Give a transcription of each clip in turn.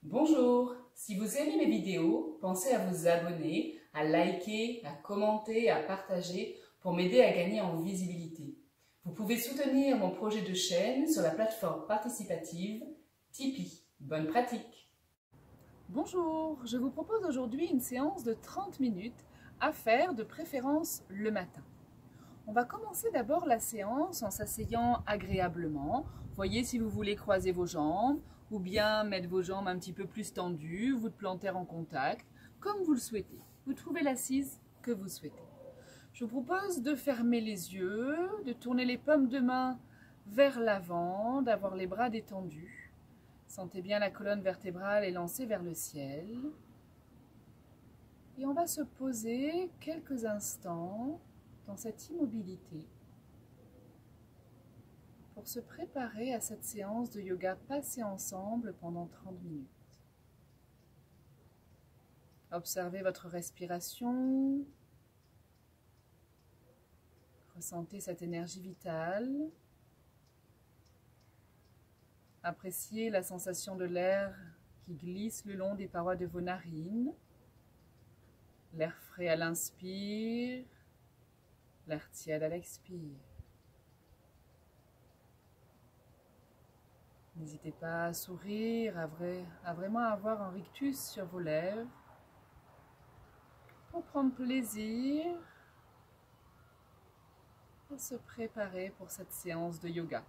Bonjour, si vous aimez mes vidéos, pensez à vous abonner, à liker, à commenter, à partager pour m'aider à gagner en visibilité. Vous pouvez soutenir mon projet de chaîne sur la plateforme participative Tipeee. Bonne pratique! Bonjour, je vous propose aujourd'hui une séance de 30 minutes à faire de préférence le matin. On va commencer d'abord la séance en s'asseyant agréablement. Voyez si vous voulez croiser vos jambes ou bien mettre vos jambes un petit peu plus tendues, vous planter en contact, comme vous le souhaitez. Vous trouvez l'assise que vous souhaitez. Je vous propose de fermer les yeux, de tourner les paumes de main vers l'avant, d'avoir les bras détendus. Sentez bien la colonne vertébrale élancée vers le ciel. Et on va se poser quelques instants dans cette immobilité pour se préparer à cette séance de yoga passée ensemble pendant 30 minutes. Observez votre respiration, ressentez cette énergie vitale, appréciez la sensation de l'air qui glisse le long des parois de vos narines, l'air frais à l'inspire, l'air tiède à l'expire. N'hésitez pas à sourire, à vraiment avoir un rictus sur vos lèvres pour prendre plaisir à se préparer pour cette séance de yoga.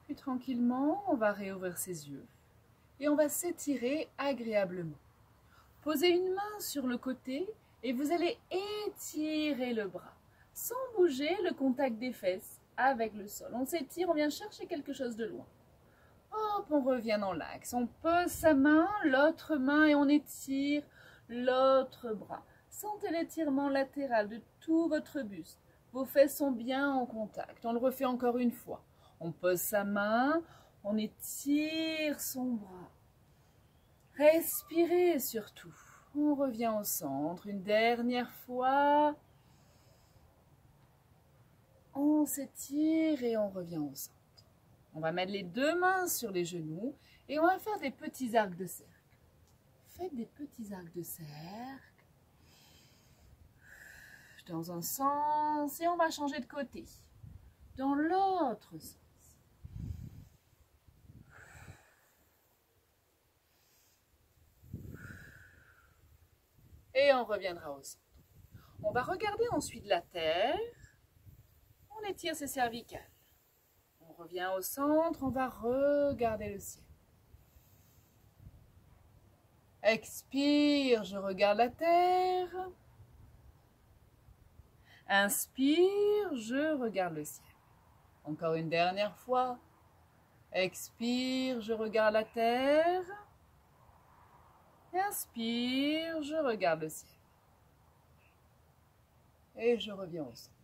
Puis tranquillement, on va réouvrir ses yeux et on va s'étirer agréablement. Posez une main sur le côté et vous allez étirer le bras, sans bouger le contact des fesses avec le sol. On s'étire, on vient chercher quelque chose de loin. Hop, on revient dans l'axe. On pose sa main, l'autre main et on étire l'autre bras. Sentez l'étirement latéral de tout votre buste. Vos fesses sont bien en contact. On le refait encore une fois. On pose sa main, on étire son bras. Respirez surtout. On revient au centre une dernière fois. On s'étire et on revient au centre. On va mettre les deux mains sur les genoux et on va faire des petits arcs de cercle. Faites des petits arcs de cercle dans un sens et on va changer de côté. Dans l'autre sens. Et on reviendra au centre. On va regarder ensuite la terre. On étire ses cervicales. On revient au centre, on va regarder le ciel. Expire, je regarde la terre. Inspire, je regarde le ciel. Encore une dernière fois. Expire, je regarde la terre. Inspire, je regarde le ciel. Et je reviens au centre.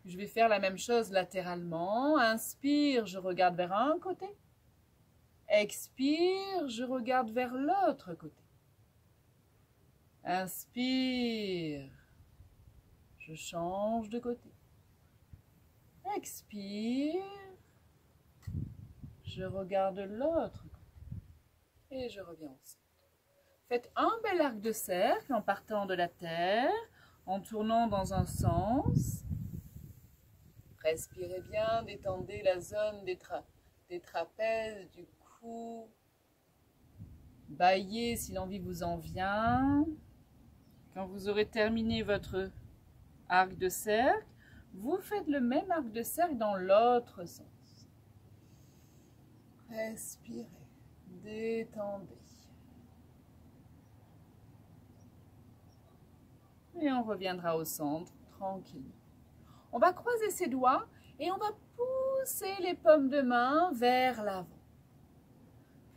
Je vais faire la même chose latéralement. Inspire, je regarde vers un côté. Expire, je regarde vers l'autre côté. Inspire, je change de côté. Expire, je regarde l'autre côté. Et je reviens au centre. Faites un bel arc de cercle en partant de la terre, en tournant dans un sens. Respirez bien, détendez la zone des trapèzes, du cou. Bâillez si l'envie vous en vient. Quand vous aurez terminé votre arc de cercle, vous faites le même arc de cercle dans l'autre sens. Respirez, détendez. Et on reviendra au centre tranquillement. On va croiser ses doigts et on va pousser les paumes de main vers l'avant.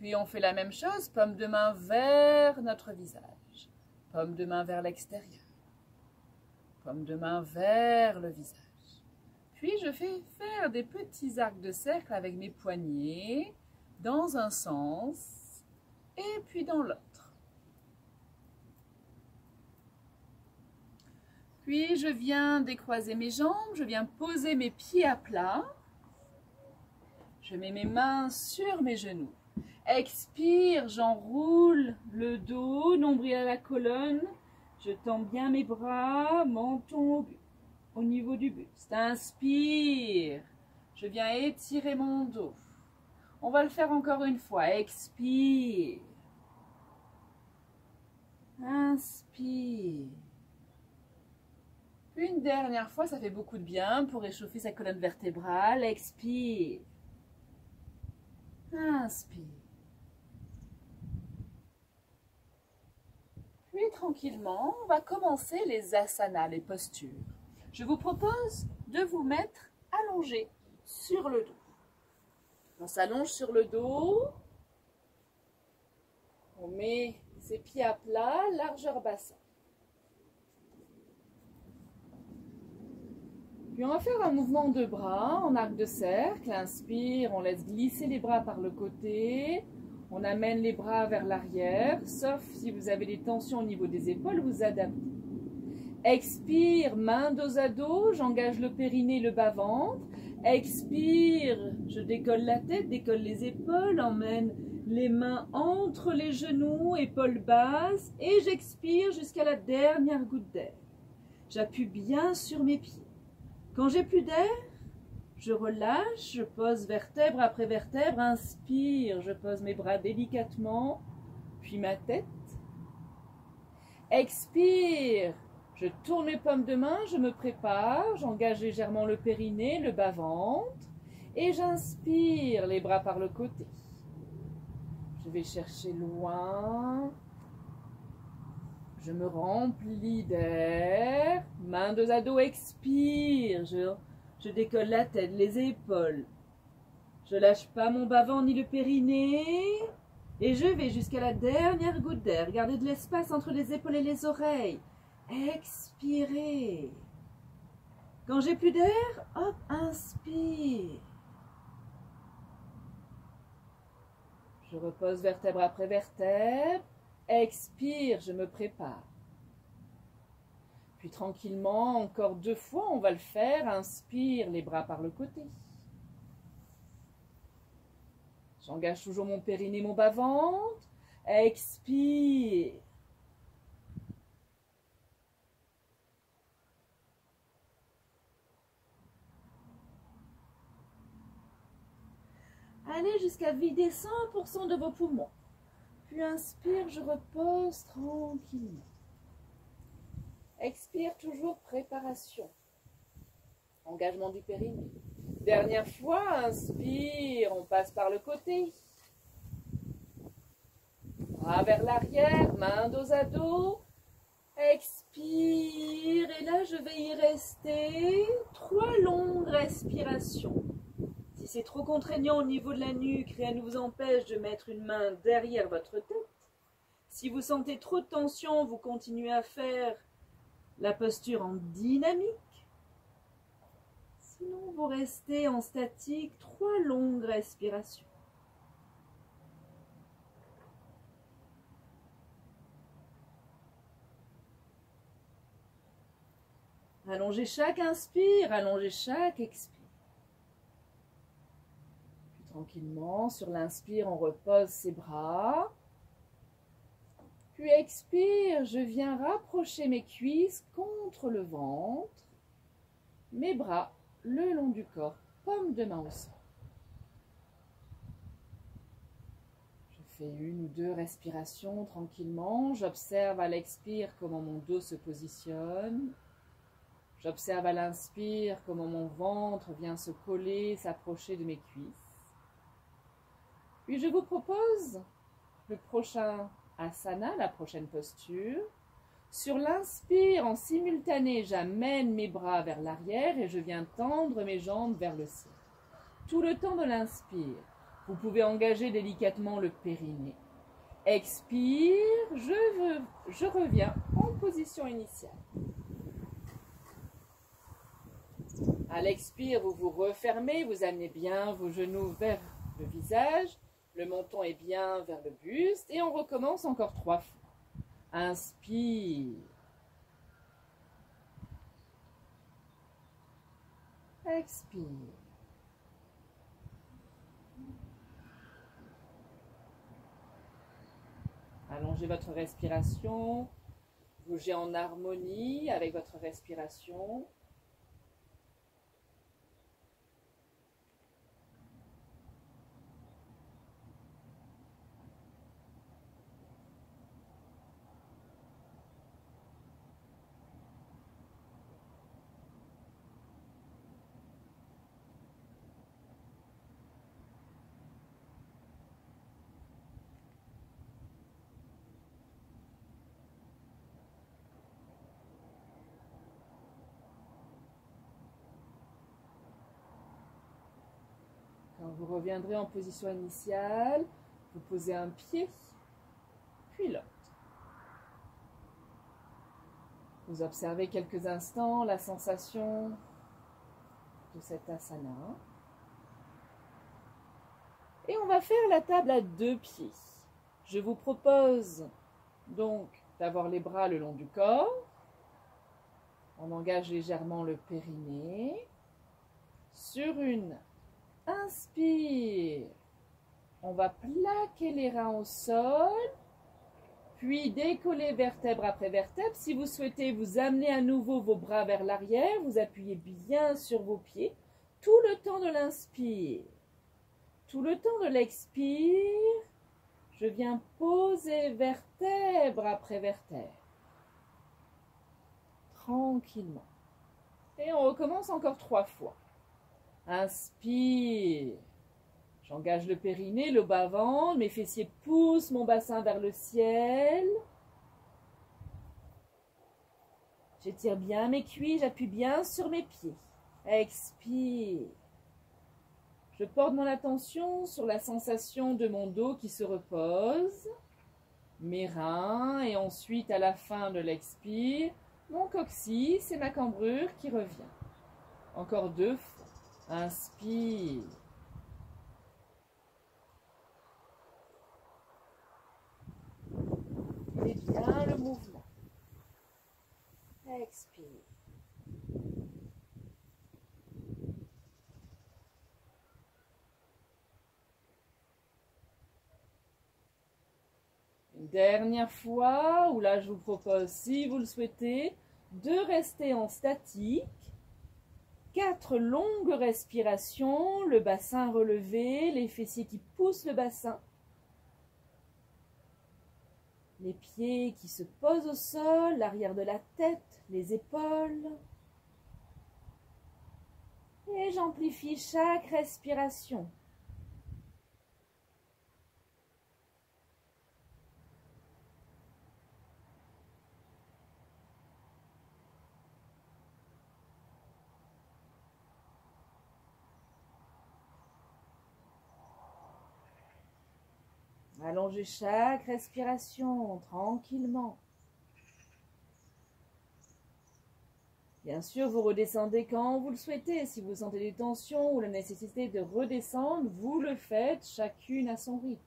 Puis on fait la même chose, paumes de main vers notre visage. Paumes de main vers l'extérieur. Paumes de main vers le visage. Puis je fais faire des petits arcs de cercle avec mes poignets dans un sens et puis dans l'autre. Puis je viens décroiser mes jambes, je viens poser mes pieds à plat. Je mets mes mains sur mes genoux. Expire, j'enroule le dos, nombril à la colonne. Je tends bien mes bras, menton au niveau du buste. Inspire, je viens étirer mon dos. On va le faire encore une fois. Expire. Inspire. Puis une dernière fois, ça fait beaucoup de bien pour réchauffer sa colonne vertébrale. Expire. Inspire. Puis tranquillement, on va commencer les asanas, les postures. Je vous propose de vous mettre allongé sur le dos. On s'allonge sur le dos. On met ses pieds à plat, largeur bassin. Puis on va faire un mouvement de bras en arc de cercle. Inspire, on laisse glisser les bras par le côté. On amène les bras vers l'arrière, sauf si vous avez des tensions au niveau des épaules, vous adaptez. Expire, main dos à dos, j'engage le périnée, le bas-ventre. Expire, je décolle la tête, décolle les épaules, emmène les mains entre les genoux, épaules basses, et j'expire jusqu'à la dernière goutte d'air. J'appuie bien sur mes pieds. Quand j'ai plus d'air, je relâche, je pose vertèbre après vertèbre, inspire, je pose mes bras délicatement, puis ma tête. Expire, je tourne mes paumes de main, je me prépare, j'engage légèrement le périnée, le bas-ventre, et j'inspire, les bras par le côté. Je vais chercher loin, je me remplis d'air, main dos à dos, expire, je décolle la tête, les épaules. Je lâche pas mon bas-ventre ni le périnée. Et je vais jusqu'à la dernière goutte d'air. Gardez de l'espace entre les épaules et les oreilles. Expirez. Quand j'ai plus d'air, hop, inspire. Je repose vertèbre après vertèbre. Expire, je me prépare. Puis tranquillement, encore 2 fois, on va le faire. Inspire, les bras par le côté. J'engage toujours mon périnée, mon bas-ventre. Expire. Allez jusqu'à vider 100% de vos poumons. Puis inspire, je repose tranquillement. Expire, toujours préparation. Engagement du périnée. Dernière fois, inspire, on passe par le côté. Bras vers l'arrière, main dos à dos. Expire, et là je vais y rester 3 longues respirations. Si c'est trop contraignant au niveau de la nuque, rien ne vous empêche de mettre une main derrière votre tête. Si vous sentez trop de tension, vous continuez à faire la posture en dynamique. Sinon, vous restez en statique, 3 longues respirations. Allongez chaque inspire, allongez chaque expire. Puis tranquillement, sur l'inspire, on repose ses bras. Puis expire, je viens rapprocher mes cuisses contre le ventre. Mes bras le long du corps, paume de main au sol. Je fais 1 ou 2 respirations tranquillement. J'observe à l'expire comment mon dos se positionne. J'observe à l'inspire comment mon ventre vient se coller, s'approcher de mes cuisses. Puis je vous propose le prochain asana, la prochaine posture. Sur l'inspire, en simultané, j'amène mes bras vers l'arrière et je viens tendre mes jambes vers le ciel. Tout le temps de l'inspire, vous pouvez engager délicatement le périnée. Expire, je reviens en position initiale. À l'expire, vous vous refermez, vous amenez bien vos genoux vers le visage, le menton est bien vers le buste et on recommence encore 3 fois. Inspire. Expire. Allongez votre respiration. Bougez en harmonie avec votre respiration. Quand vous reviendrez en position initiale, vous posez un pied, puis l'autre. Vous observez quelques instants la sensation de cet asana. Et on va faire la table à 2 pieds. Je vous propose donc d'avoir les bras le long du corps. On engage légèrement le périnée. Sur une inspire, on va plaquer les reins au sol, puis décoller vertèbre après vertèbre. Si vous souhaitez, vous amenez à nouveau vos bras vers l'arrière, vous appuyez bien sur vos pieds, tout le temps de l'inspire. Tout le temps de l'expire, je viens poser vertèbre après vertèbre. Tranquillement. Et on recommence encore 3 fois. Inspire. J'engage le périnée, le bas-ventre, mes fessiers poussent mon bassin vers le ciel. J'étire bien mes cuisses, j'appuie bien sur mes pieds. Expire. Je porte mon attention sur la sensation de mon dos qui se repose, mes reins et ensuite à la fin de l'expire, mon coccyx et ma cambrure qui revient. Encore 2 fois. Inspire. Et bien le mouvement. Expire. Une dernière fois, où là je vous propose, si vous le souhaitez, de rester en statique. 4 longues respirations, le bassin relevé, les fessiers qui poussent le bassin. Les pieds qui se posent au sol, l'arrière de la tête, les épaules. Et j'amplifie chaque respiration. Allongez chaque respiration tranquillement. Bien sûr, vous redescendez quand vous le souhaitez. Si vous sentez des tensions ou la nécessité de redescendre, vous le faites, chacune à son rythme.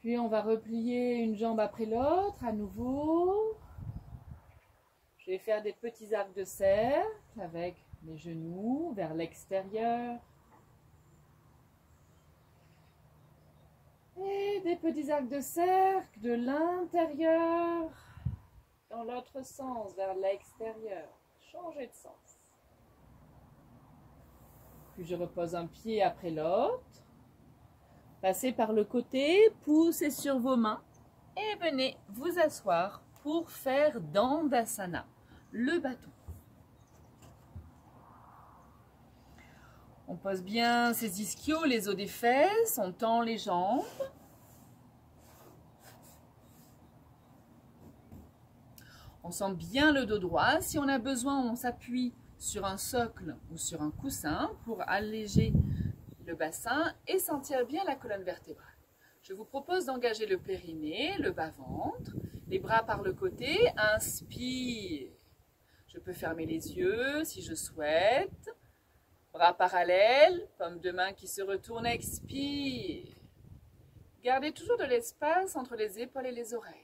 Puis on va replier une jambe après l'autre à nouveau. Je vais faire des petits arcs de cercle avec les genoux vers l'extérieur. Et des petits arcs de cercle de l'intérieur dans l'autre sens, vers l'extérieur. Changez de sens. Puis je repose un pied après l'autre. Passez par le côté, poussez sur vos mains et venez vous asseoir pour faire Dandasana, le bâton. On pose bien ses ischios, les os des fesses, on tend les jambes. On sent bien le dos droit. Si on a besoin, on s'appuie sur un socle ou sur un coussin pour alléger le bassin et sentir bien la colonne vertébrale. Je vous propose d'engager le périnée, le bas-ventre, les bras par le côté. Inspire. Je peux fermer les yeux si je souhaite. Bras parallèles, paume de main qui se retourne, expire. Gardez toujours de l'espace entre les épaules et les oreilles.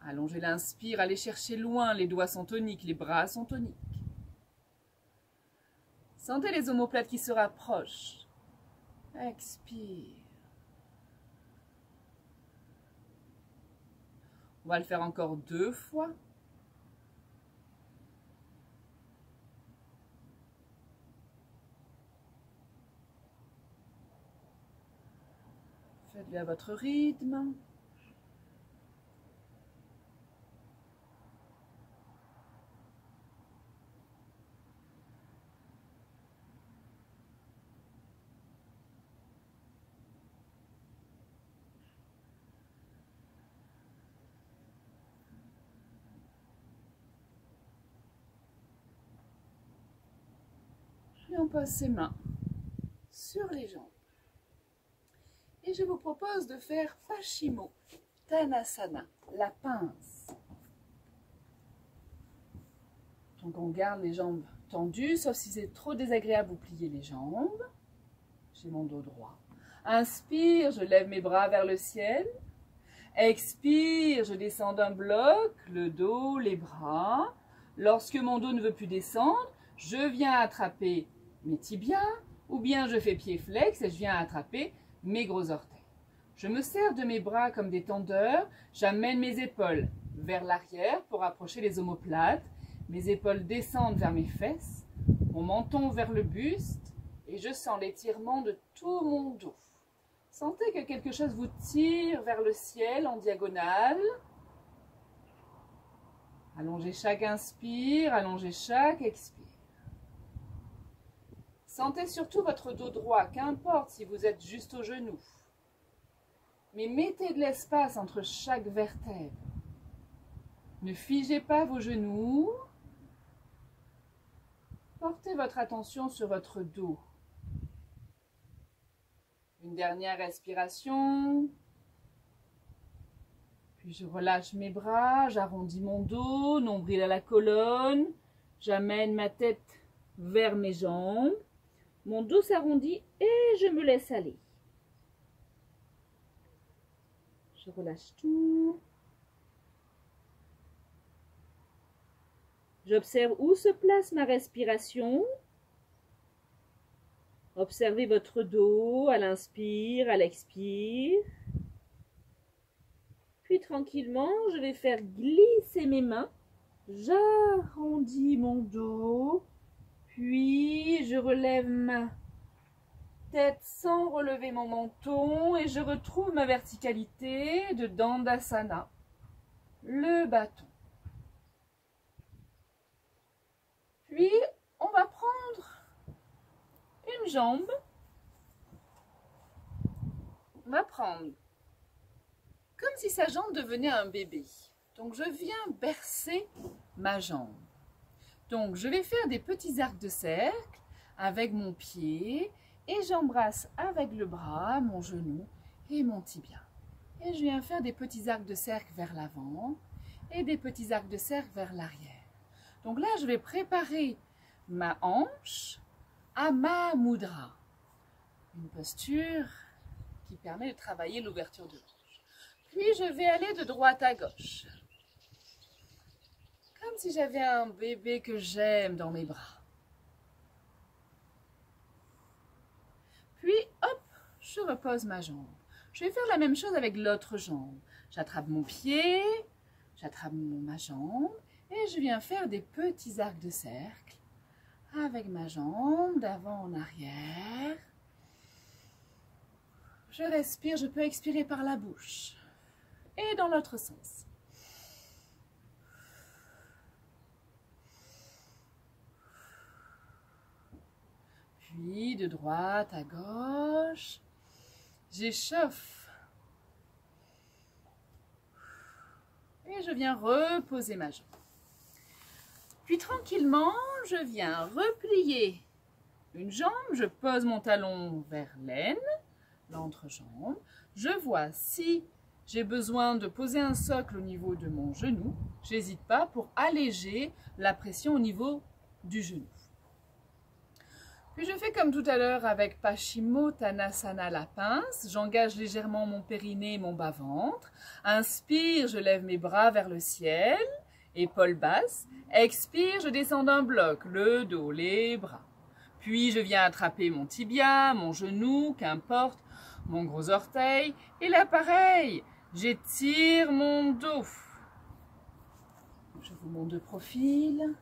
Allongez l'inspire, allez chercher loin, les doigts sont toniques, les bras sont toniques. Sentez les omoplates qui se rapprochent. Expire. On va le faire encore 2 fois. Faites-le à votre rythme. Et on pose ses mains sur les jambes. Et je vous propose de faire Paschimottanasana, la pince. Donc on garde les jambes tendues, sauf si c'est trop désagréable, vous pliez les jambes. J'ai mon dos droit. Inspire, je lève mes bras vers le ciel. Expire, je descends d'un bloc, le dos, les bras. Lorsque mon dos ne veut plus descendre, je viens attraper mes tibias, ou bien je fais pied flex et je viens attraper mes gros orteils. Je me sers de mes bras comme des tendeurs, j'amène mes épaules vers l'arrière pour approcher les omoplates, mes épaules descendent vers mes fesses, mon menton vers le buste et je sens l'étirement de tout mon dos. Sentez que quelque chose vous tire vers le ciel en diagonale. Allongez chaque inspire, allongez chaque expire. Sentez surtout votre dos droit, qu'importe si vous êtes juste au genou. Mais mettez de l'espace entre chaque vertèbre. Ne figez pas vos genoux. Portez votre attention sur votre dos. Une dernière respiration. Puis je relâche mes bras, j'arrondis mon dos, nombril à la colonne. J'amène ma tête vers mes jambes. Mon dos s'arrondit et je me laisse aller. Je relâche tout. J'observe où se place ma respiration. Observez votre dos à l'inspire, à l'expire. Puis tranquillement, je vais faire glisser mes mains. J'arrondis mon dos. Puis, je relève ma tête sans relever mon menton et je retrouve ma verticalité de Dandasana, le bâton. Puis, on va prendre une jambe. On va prendre comme si sa jambe devenait un bébé. Donc, je viens bercer ma jambe. Donc, je vais faire des petits arcs de cercle avec mon pied et j'embrasse avec le bras mon genou et mon tibia. Et je viens faire des petits arcs de cercle vers l'avant et des petits arcs de cercle vers l'arrière. Donc là, je vais préparer ma hanche à ma mudra, une posture qui permet de travailler l'ouverture de l'hanche. Puis, je vais aller de droite à gauche. Comme si j'avais un bébé que j'aime dans mes bras. Puis, hop, je repose ma jambe. Je vais faire la même chose avec l'autre jambe. J'attrape mon pied, j'attrape ma jambe et je viens faire des petits arcs de cercle avec ma jambe d'avant en arrière. Je respire, je peux expirer par la bouche et dans l'autre sens. Puis de droite à gauche, j'échauffe. Et je viens reposer ma jambe. Puis tranquillement, je viens replier une jambe. Je pose mon talon vers l'aine, l'entrejambe. Je vois si j'ai besoin de poser un socle au niveau de mon genou. Je n'hésite pas pour alléger la pression au niveau du genou. Puis je fais comme tout à l'heure avec Paschimottanasana, la pince. J'engage légèrement mon périnée et mon bas-ventre. Inspire, je lève mes bras vers le ciel, épaules basses. Expire, je descends d'un bloc, le dos, les bras. Puis je viens attraper mon tibia, mon genou, qu'importe, mon gros orteil. Et là, pareil, j'étire mon dos. Je vous montre de profil.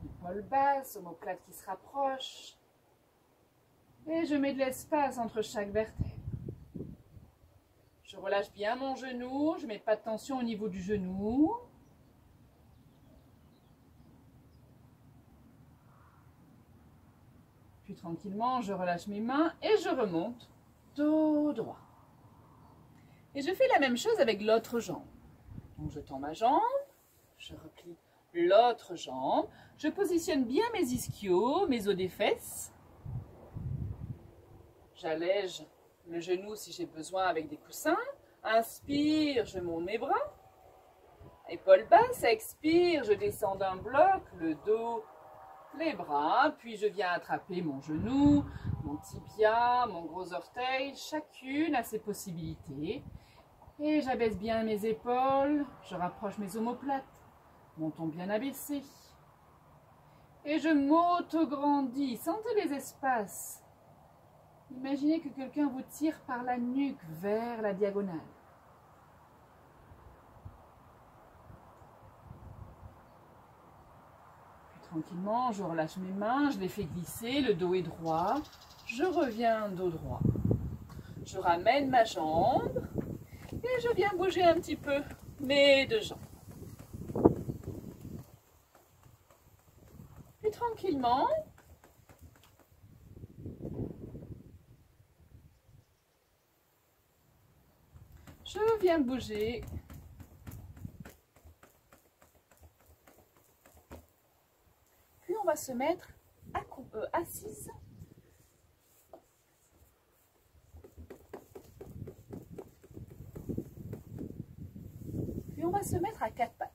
Épaule basse, omoplate qui se rapproche. Et je mets de l'espace entre chaque vertèbre. Je relâche bien mon genou, je ne mets pas de tension au niveau du genou. Puis tranquillement, je relâche mes mains et je remonte dos droit. Et je fais la même chose avec l'autre jambe. Donc je tends ma jambe, je replie l'autre jambe, je positionne bien mes ischios, mes os des fesses. J'allège le genou si j'ai besoin avec des coussins. Inspire, je monte mes bras. Épaule basse, expire, je descends d'un bloc, le dos, les bras. Puis je viens attraper mon genou, mon tibia, mon gros orteil. Chacune a ses possibilités. Et j'abaisse bien mes épaules, je rapproche mes omoplates, menton bien abaissé. Et je m'auto-grandis, sentez les espaces. Imaginez que quelqu'un vous tire par la nuque vers la diagonale. Puis tranquillement, je relâche mes mains, je les fais glisser, le dos est droit. Je reviens dos droit. Je ramène ma jambe et je viens bouger un petit peu mes deux jambes. Puis tranquillement, je viens bouger puis on va se mettre assise. Puis on va se mettre à quatre pattes.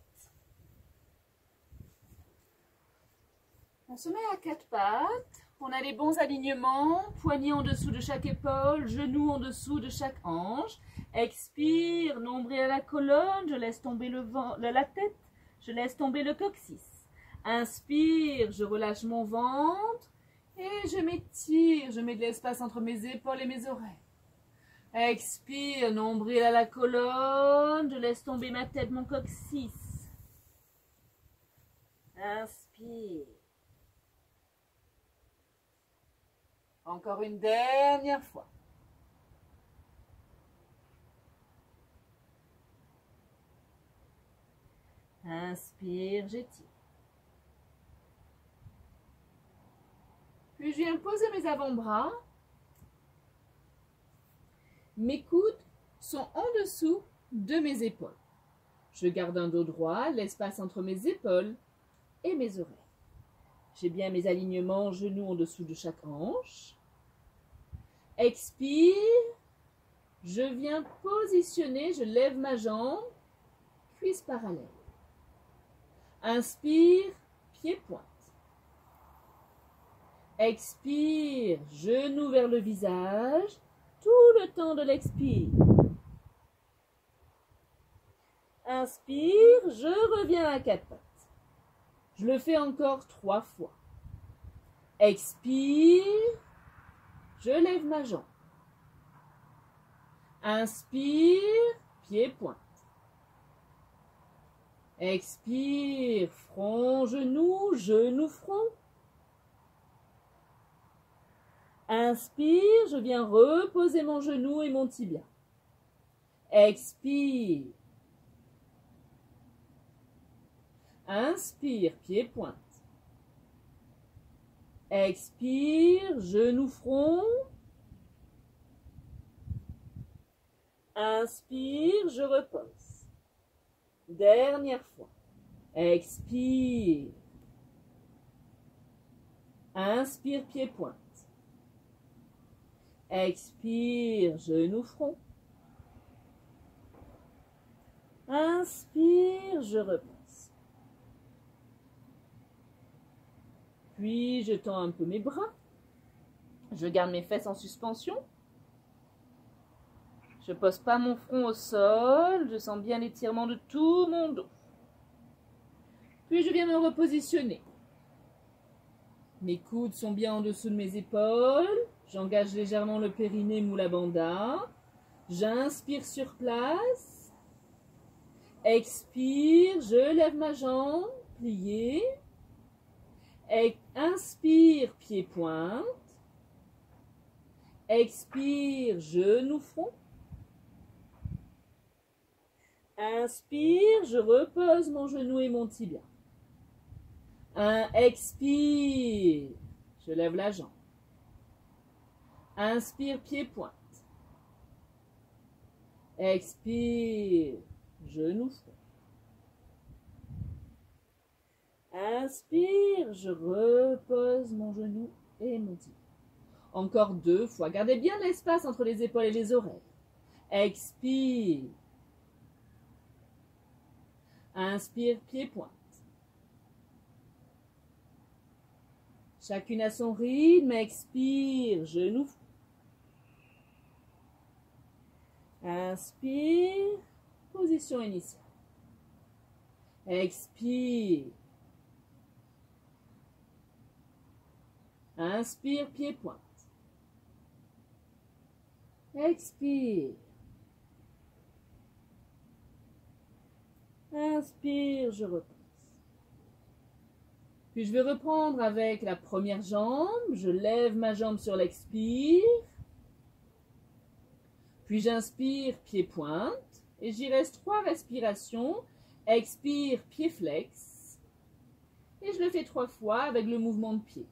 On se met à quatre pattes. On a les bons alignements, poignets en dessous de chaque épaule, genoux en dessous de chaque hanche. Expire, nombril à la colonne, je laisse tomber la tête, je laisse tomber le coccyx. Inspire, je relâche mon ventre et je m'étire, je mets de l'espace entre mes épaules et mes oreilles. Expire, nombril à la colonne, je laisse tomber ma tête, mon coccyx. Inspire. Encore une dernière fois. Inspire, j'étire. Puis je viens poser mes avant-bras. Mes coudes sont en dessous de mes épaules. Je garde un dos droit, l'espace entre mes épaules et mes oreilles. J'ai bien mes alignements, genoux en dessous de chaque hanche. Expire. Je viens positionner, je lève ma jambe, cuisse parallèle. Inspire, pied pointe. Expire, genou vers le visage, tout le temps de l'expire. Inspire, je reviens à quatre pattes. Je le fais encore 3 fois. Expire, je lève ma jambe. Inspire, pied pointe. Expire, front, genou, genou, front. Inspire, je viens reposer mon genou et mon tibia. Expire. Inspire, pied pointe. Expire, genou, front. Inspire, je repose. Dernière fois. Expire. Inspire, pied pointe. Expire, genou, front. Inspire, je repose. Puis, je tends un peu mes bras. Je garde mes fesses en suspension. Je ne pose pas mon front au sol. Je sens bien l'étirement de tout mon dos. Puis, je viens me repositionner. Mes coudes sont bien en dessous de mes épaules. J'engage légèrement le périnée moula bandha. J'inspire sur place. Expire, je lève ma jambe, pliée. Inspire, pied pointe. Expire, genou front. Inspire, je repose mon genou et mon tibia. Expire, je lève la jambe. Inspire, pied pointe. Expire, genou front. Inspire, je repose mon genou et mon tibia. Encore 2 fois. Gardez bien l'espace entre les épaules et les oreilles. Expire. Inspire, pied pointe. Chacune à son rythme. Expire, genou front. Inspire, position initiale. Expire. Inspire, pied pointe. Expire. Inspire, je repose. Puis je vais reprendre avec la première jambe. Je lève ma jambe sur l'expire. Puis j'inspire, pied pointe. Et j'y reste 3 respirations. Expire, pied flex. Et je le fais 3 fois avec le mouvement de pied.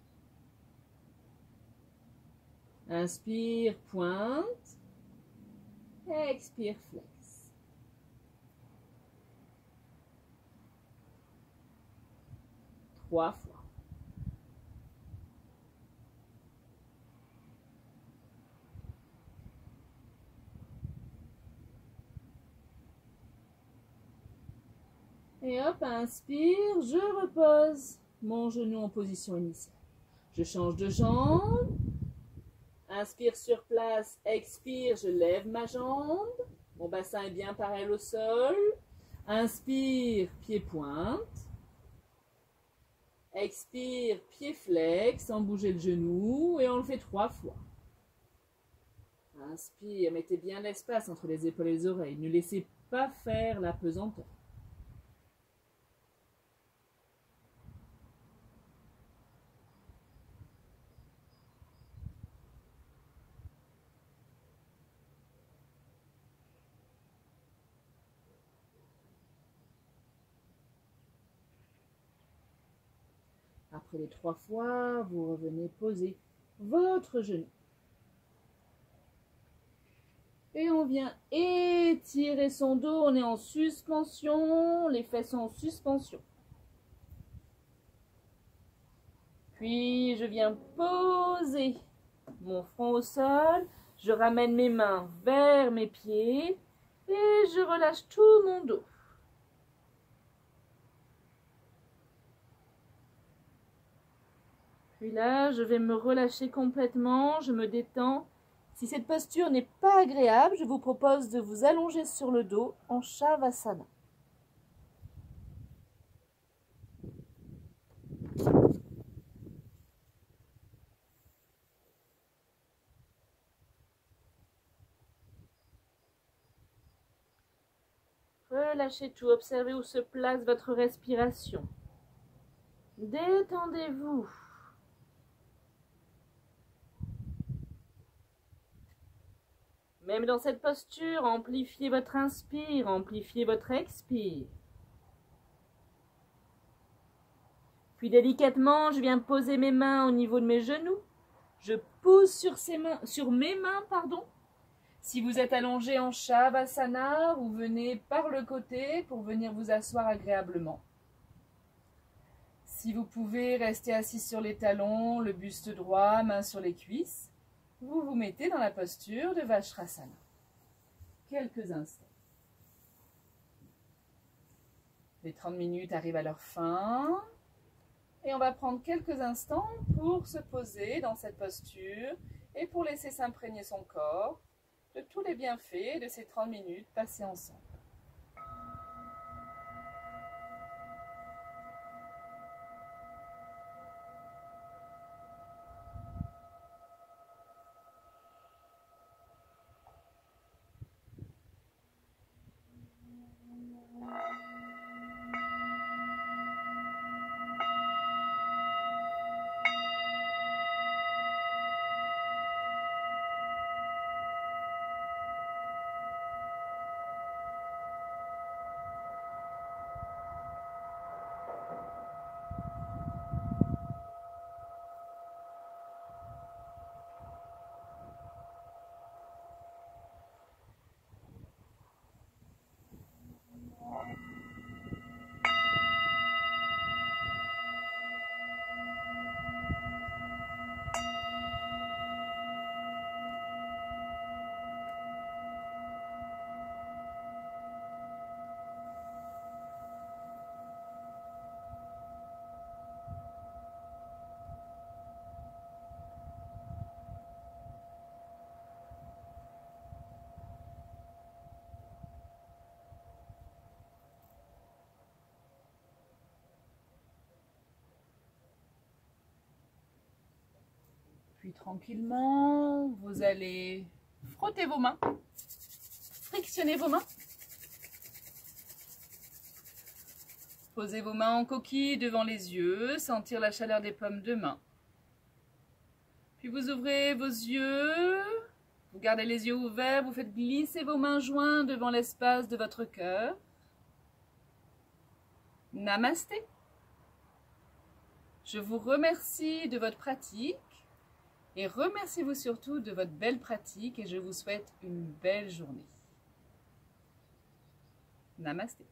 Inspire, pointe. Expire, flex. 3 fois. Et hop, inspire, je repose mon genou en position initiale. Je change de jambe. Inspire sur place, expire, je lève ma jambe. Mon bassin est bien parallèle au sol. Inspire, pied pointe. Expire, pied flex, sans bouger le genou. Et on le fait 3 fois. Inspire, mettez bien l'espace entre les épaules et les oreilles. Ne laissez pas faire la pesanteur. Après les 3 fois, vous revenez poser votre genou. Et on vient étirer son dos, on est en suspension, les fesses sont en suspension. Puis je viens poser mon front au sol, je ramène mes mains vers mes pieds et je relâche tout mon dos. Puis là, je vais me relâcher complètement, je me détends. Si cette posture n'est pas agréable, je vous propose de vous allonger sur le dos en Shavasana. Relâchez tout, observez où se place votre respiration. Détendez-vous. Même dans cette posture, amplifiez votre inspire, amplifiez votre expire. Puis délicatement, je viens poser mes mains au niveau de mes genoux. Je pousse sur mes mains. Si vous êtes allongé en Shavasana, vous venez par le côté pour venir vous asseoir agréablement. Si vous pouvez rester assis sur les talons, le buste droit, main sur les cuisses, vous vous mettez dans la posture de Vajrasana. Quelques instants. Les 30 minutes arrivent à leur fin. Et on va prendre quelques instants pour se poser dans cette posture et pour laisser s'imprégner son corps de tous les bienfaits de ces 30 minutes passées ensemble. Puis tranquillement, vous allez frotter vos mains, frictionner vos mains. Posez vos mains en coquille devant les yeux, sentir la chaleur des paumes de main. Puis vous ouvrez vos yeux, vous gardez les yeux ouverts, vous faites glisser vos mains jointes devant l'espace de votre cœur. Namasté. Je vous remercie de votre pratique et remerciez-vous surtout de votre belle pratique et je vous souhaite une belle journée. Namasté.